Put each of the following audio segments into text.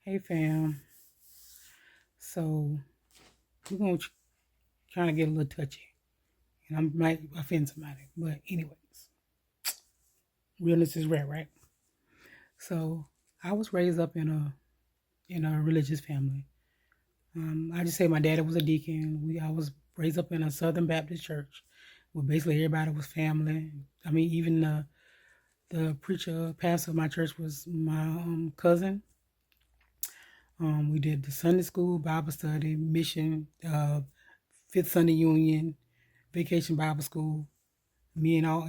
Hey fam, so we're gonna try to get a little touchy, and I might offend somebody, but anyways, realness is rare, right? So I was raised up in a religious family. I just say my daddy was a deacon. I was raised up in a Southern Baptist church, where basically everybody was family. I mean, even the preacher, pastor of my church was my cousin. We did the Sunday school, Bible study, mission, Fifth Sunday Union, Vacation Bible School. Me and all,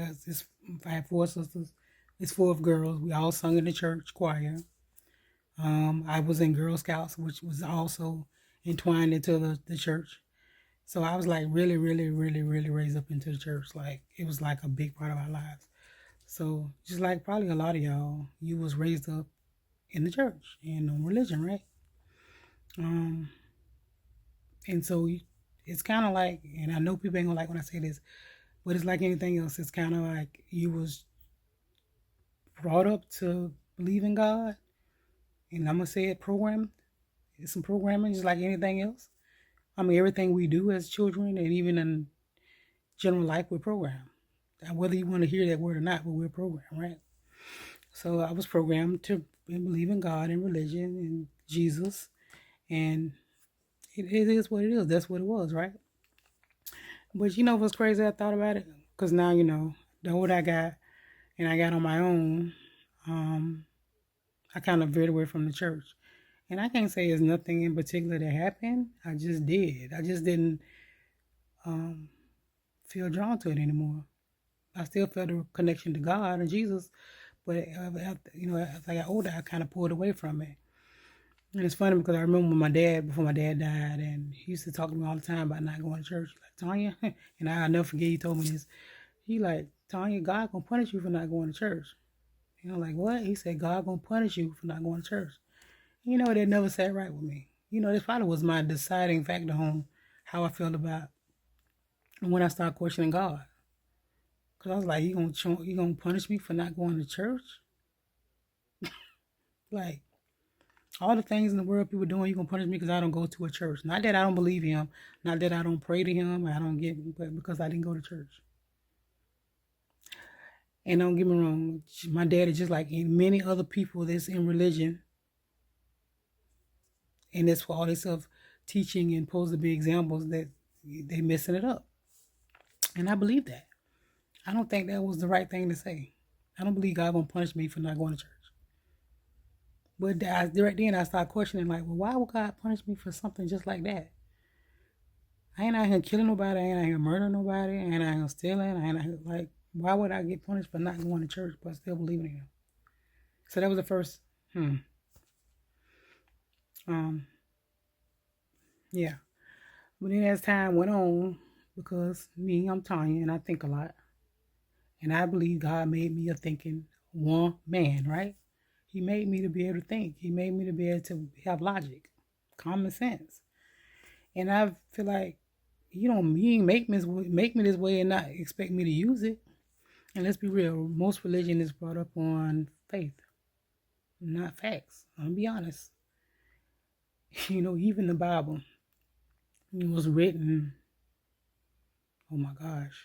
I have four sisters. It's four of girls. We all sung in the church choir. I was in Girl Scouts, which was also entwined into the church. So I was like really, really, really, really raised up into the church. Like it was like a big part of our lives. So just like probably a lot of y'all, you was raised up in the church and on religion, right? Um, and so it's kind of like, and I know people ain't gonna like when I say this, but it's like anything else. It's kind of like you was brought up to believe in God, and I'm gonna say it programmed. It's some programming, just like anything else. I mean, everything we do as children, and even in general life, we're programmed. Whether you want to hear that word or not, but we're programmed, right? So I was programmed to believe in God and religion and Jesus, and it is what it is. That's what it was, right? But you know what's crazy? I thought about it because now the older I got, and I got on my own. Um, I kind of veered away from the church. And I can't say there's nothing in particular that happened. I just did. I just didn't um, feel drawn to it anymore. I still felt a connection to God and Jesus, but as I got older, I kind of pulled away from it. And it's funny because I remember when before my dad died, and he used to talk to me all the time about not going to church. Like, Tanya, and I'll never forget he told me this. He like, Tanya, God gonna punish you for not going to church. Like what? He said, God gonna punish you for not going to church. That never sat right with me. This probably was my deciding factor on how I felt about when I started questioning God. Cause I was like, he gonna punish me for not going to church? Like all the things in the world people doing, you gonna punish me because I don't go to a church? Not that I don't believe him, not that I don't pray to him, I don't but because I didn't go to church. And don't get me wrong, my dad is just like many other people that's in religion, and that's for all this stuff teaching and supposed to be examples that they messing it up. And I believe that. I don't think that was the right thing to say. I don't believe God gonna punish me for not going to church. But right then I started questioning, like, well, why would God punish me for something just like that? I ain't out here killing nobody. I ain't out here murdering nobody. I ain't out here stealing. I ain't out here, like, why would I get punished for not going to church but still believing in Him? So that was the first. Yeah. But then as time went on, because I'm Tanya, and I think a lot, and I believe God made me a thinking one man, right? He made me to be able to think. He made me to be able to have logic, common sense. And I feel like, you ain't make me this way and not expect me to use it. And let's be real, most religion is brought up on faith, not facts. I'll be honest. Even the Bible, it was written, oh my gosh,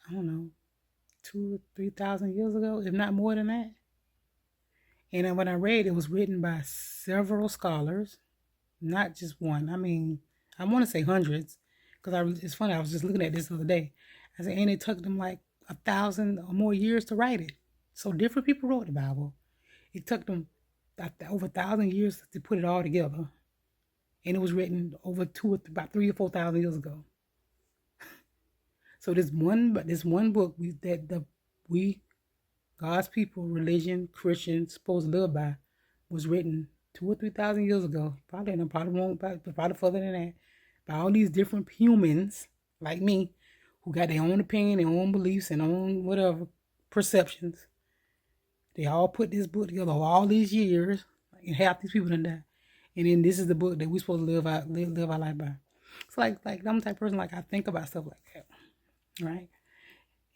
I don't know, 2,000 or 3,000 years ago, if not more than that. And when I read, it was written by several scholars, not just one. I mean, I want to say hundreds, because it's funny. I was just looking at this the other day. I said, and it took them like 1,000 or more years to write it. So different people wrote the Bible. It took them over 1,000 years to put it all together, and it was written over about 3,000 or 4,000 years ago. So this one book we God's people, religion, Christians, supposed to live by, was written 2,000 or 3,000 years ago. Probably wrong, probably further than that. By all these different humans like me, who got their own opinion, their own beliefs, and own whatever perceptions. They all put this book together all these years, and half these people done died. And then this is the book that we're supposed to live our life by. It's like I'm the type of person, like, I think about stuff like that, right?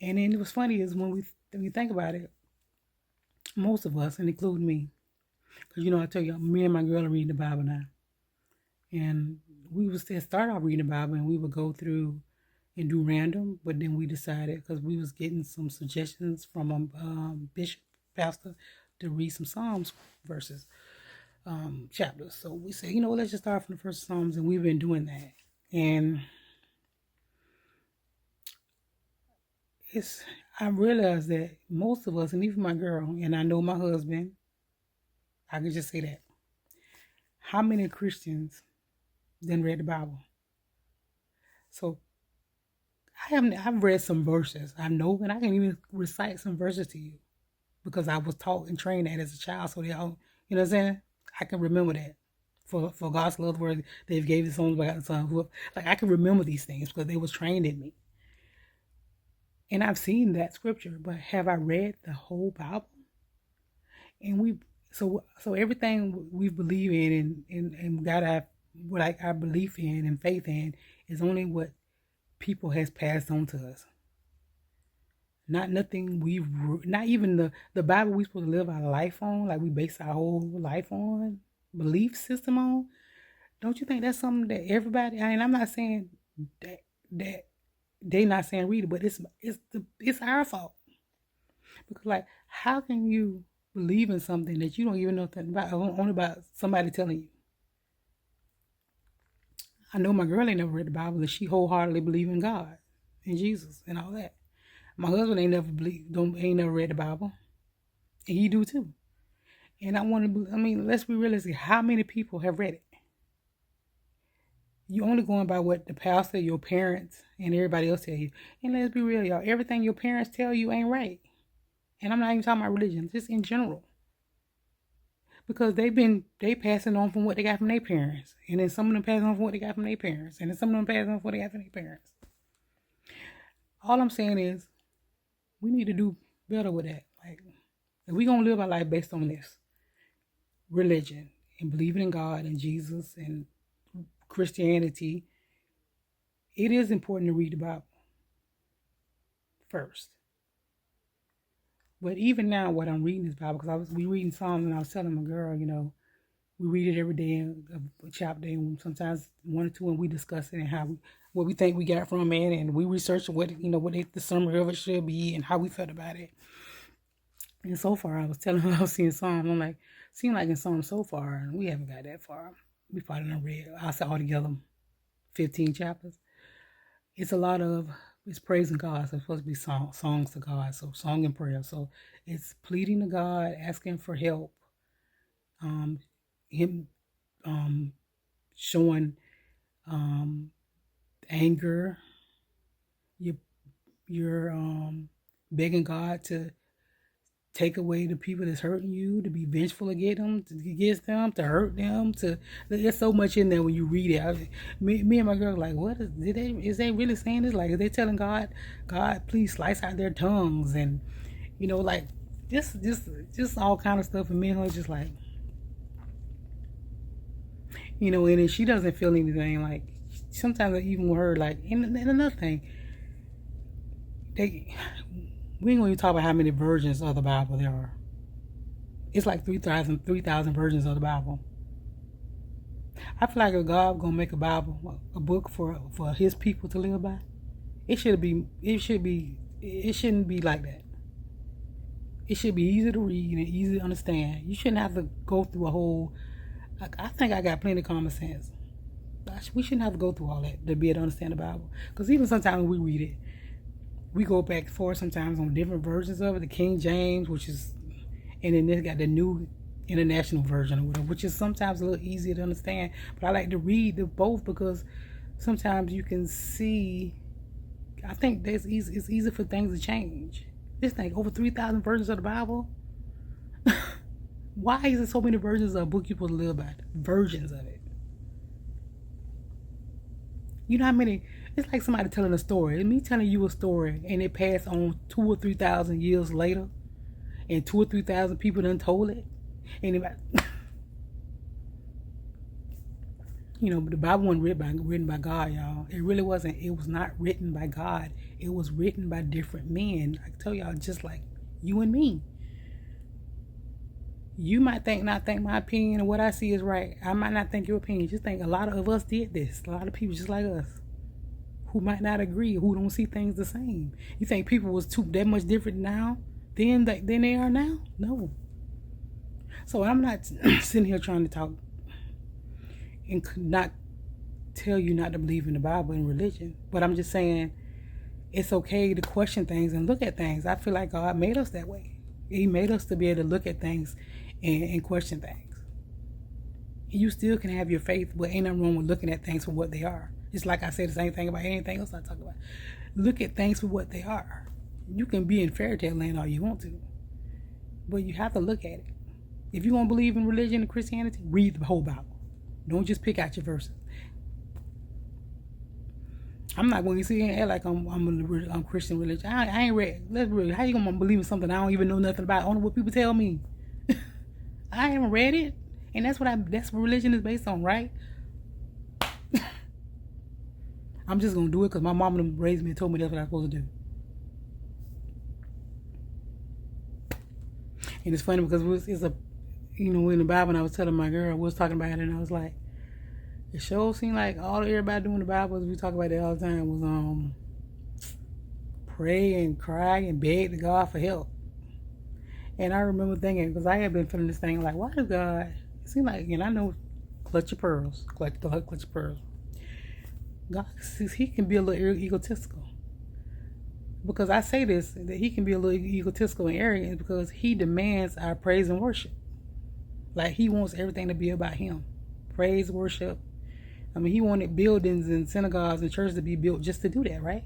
And then what's funny is when you think about it, most of us, and including me, Because, I tell you, me and my girl are reading the Bible now. And we would still start off reading the Bible, and we would go through and do random, but then we decided, because we was getting some suggestions from a bishop, pastor, to read some Psalms verses, chapters. So we said, let's just start from the first Psalms, and we've been doing that. And I realized that most of us, and even my girl, and I know my husband, I can just say that. How many Christians then read the Bible? So I've read some verses. I know, and I can even recite some verses to you because I was taught and trained that as a child. So they all, you know what I'm saying? I can remember that. For God's love word, they've gave His only begotten Son. Like, I can remember these things because they was trained in me. And I've seen that scripture, but have I read the whole Bible? And so everything we believe in and God, what I believe in and faith in is only what people has passed on to us. Not even the Bible we supposed to live our life on, like we base our whole life on, belief system on. Don't you think that's something that everybody? I mean, I'm not saying that they not saying read it, but it's our fault. Because, like, how can you believe in something that you don't even know nothing about, only about somebody telling you? I know my girl ain't never read the Bible, and she wholeheartedly believe in God and Jesus and all that. My husband ain't never read the Bible, and he do too. And let's be realistic. How many people have read it? You only going by what the pastor, your parents, and everybody else tell you. And let's be real, y'all. Everything your parents tell you ain't right. And I'm not even talking about religion, just in general. Because they passing on from what they got from their parents. And then some of them passing on from what they got from their parents. And then some of them passing on from what they got from their parents. All I'm saying is, we need to do better with that. Like, if we gonna live our life based on this religion and believing in God and Jesus and Christianity, it is important to read the Bible first. But even now, what I'm reading is Bible, because we reading Psalms, and I was telling my girl, we read it every day, a chapter, and sometimes one or two, and we discuss it and what we think we got from it, and we research what the summary of it should be and how we felt about it. And so far, I was telling her I was seeing Psalms. I'm like, seemed like in Psalms so far, and we haven't got that far. We probably done read, I said altogether, 15 chapters. It's praising God. So it's supposed to be songs to God. So song and prayer. So it's pleading to God, asking for help. Him showing anger. You're begging God to take away the people that's hurting you, to be vengeful against them, to hurt them. There's so much in there when you read it. Me and my girl like, what is they really saying this? Like, are they telling God, please slice out their tongues, and like just all kind of stuff. And me and her just like, and then she doesn't feel anything. Like, sometimes even with her, like, and another thing, we ain't going to talk about how many versions of the Bible there are. It's like 3,000 versions of the Bible. I feel like if God going to make a book for His people to live by, it shouldn't be like that. It should be easy to read and easy to understand. You shouldn't have to go through a whole. I think I got plenty of common sense. We shouldn't have to go through all that to be able to understand the Bible. Because even sometimes when we read it, we go back and forth sometimes on different versions of it. The King James, and then they got the New International Version or whatever, which is sometimes a little easier to understand. But I like to read both because sometimes you can see. I think it's easy for things to change. This thing, over 3,000 versions of the Bible. Why is there so many versions of a book you're supposed to live by? Versions of it. You know how many? It's like somebody telling a story. It's me telling you a story, and it passed on 2,000 or 3,000 years later, and 2,000 or 3,000 people done told it. And but the Bible wasn't written by God, y'all. It really wasn't. It was not written by God. It was written by different men. I tell y'all, just like you and me. You might not think my opinion and what I see is right. I might not think your opinion. Just think a lot of us did this. A lot of people just like us who might not agree, who don't see things the same. You think people was that much different now than they are now? No. So I'm not sitting here trying to talk and not tell you not to believe in the Bible and religion, but I'm just saying it's okay to question things and look at things. I feel like God made us that way. He made us to be able to look at things and question things. You still can have your faith, but ain't nothing wrong with looking at things for what they are. Just like I say the same thing about anything else I talk about. Look at things for what they are. You can be in fairy tale land all you want to, but you have to look at it. If you want to believe in religion and Christianity, read the whole Bible. Don't just pick out your verses. I'm not going to sit here and act like I'm Christian religion. I ain't read. Let's read. How you going to believe in something I don't even know nothing about? Only what people tell me. I haven't read it, and that's what religion is based on, right? I'm just gonna do it because my mom raised me and told me that's what I'm supposed to do. And it's funny because in the Bible, and I was telling my girl, we was talking about it, and I was like, it sure seemed like everybody doing the Bible, we talk about it all the time, was pray and cry and beg to God for help. And I remember thinking, because I had been feeling this thing like, why does God, it seemed like, I know, clutch your pearls. God, he can be a little egotistical. Because I say this, that he can be a little egotistical and arrogant because he demands our praise and worship. Like, he wants everything to be about him. Praise, worship. I mean, he wanted buildings and synagogues and churches to be built just to do that, right?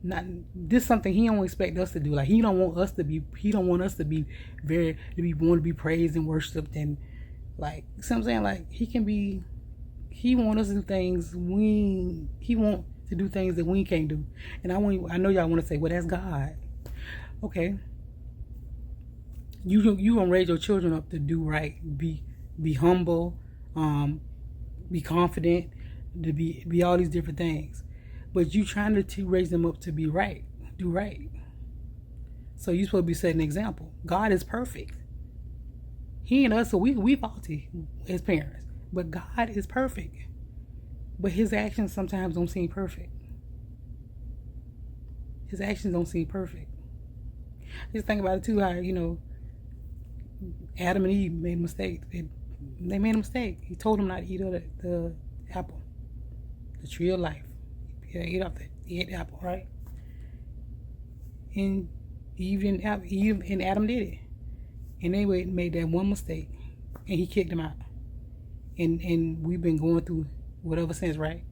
This is something he don't expect us to do. Like, he don't want us to be praised and worshipped, and like, you see what I'm saying? Like, he want us to do things he want to do things that we can't do. And I know y'all want to say, well, that's God. Okay. You gonna raise your children up to do right, be humble, be confident, to be all these different things. But you trying to raise them up to be right, do right. So you supposed to be setting an example. God is perfect. He and us, so we faulty as parents. But God is perfect. But his actions sometimes don't seem perfect. His actions don't seem perfect. Just think about it too, how, Adam and Eve made a mistake. They made a mistake. He told them not to eat of the apple, the tree of life. He ate the apple, right? And Eve and Adam did it. And they made that one mistake, and he kicked them out. And we've been going through whatever since, right?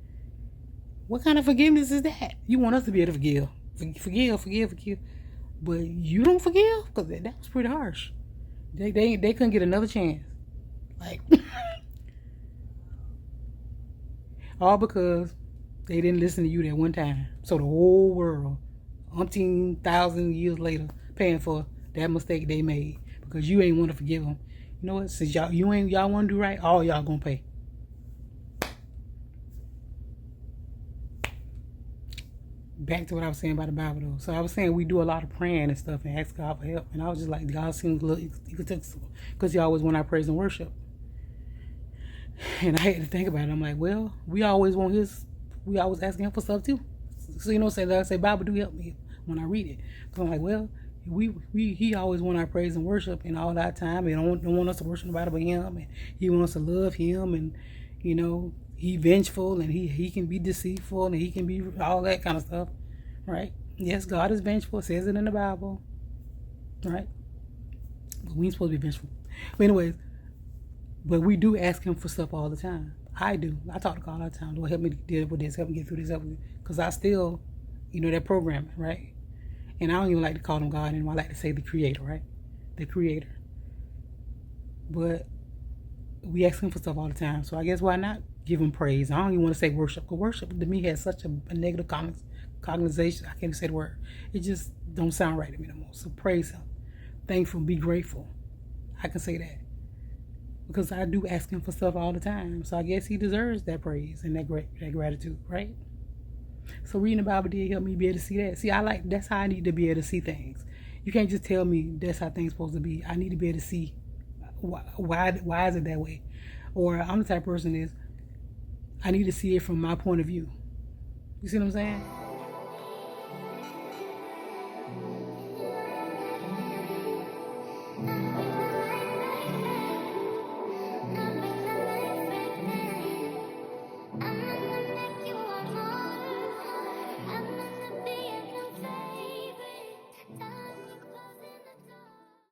What kind of forgiveness is that? You want us to be able to forgive, but you don't forgive? Because that was pretty harsh. They couldn't get another chance. Like, all because they didn't listen to you that one time. So the whole world, umpteen thousand years later, paying for that mistake they made because you ain't want to forgive them. You know what? Since y'all want to do right, all y'all gonna pay. Back to what I was saying about the Bible, though. So I was saying we do a lot of praying and stuff and ask God for help. And I was just like, God seems a little egotistical because he always want our praise and worship. And I had to think about it. I'm like, well, we always asking him for stuff too. So, I say, Bible, do help me when I read it. So I'm like, well, he always want our praise and worship and all that time. He don't want us to worship nobody but him. And he wants us to love him. And, he vengeful and he can be deceitful and he can be all that kind of stuff. Right? Yes, God is vengeful. It says it in the Bible. Right? But we ain't supposed to be vengeful. But anyways, but we do ask him for stuff all the time. I do. I talk to God all the time. Lord, help me deal with this. Help me get through this. Help me. Because I still, that programming, right? And I don't even like to call him God anymore. I like to say the creator, right? The creator. But we ask him for stuff all the time. So I guess why not give him praise? I don't even want to say worship. Because worship to me has such a negative connotation. I can't even say the word. It just don't sound right to me no more. So praise him. Thankful. Be grateful. I can say that. Because I do ask him for stuff all the time. So I guess he deserves that praise and that gratitude, right? So reading the Bible did help me be able to see that. See, that's how I need to be able to see things. You can't just tell me that's how things supposed to be. I need to be able to see why is it that way, or I'm the type of person is I need to see it from my point of view. You see what I'm saying?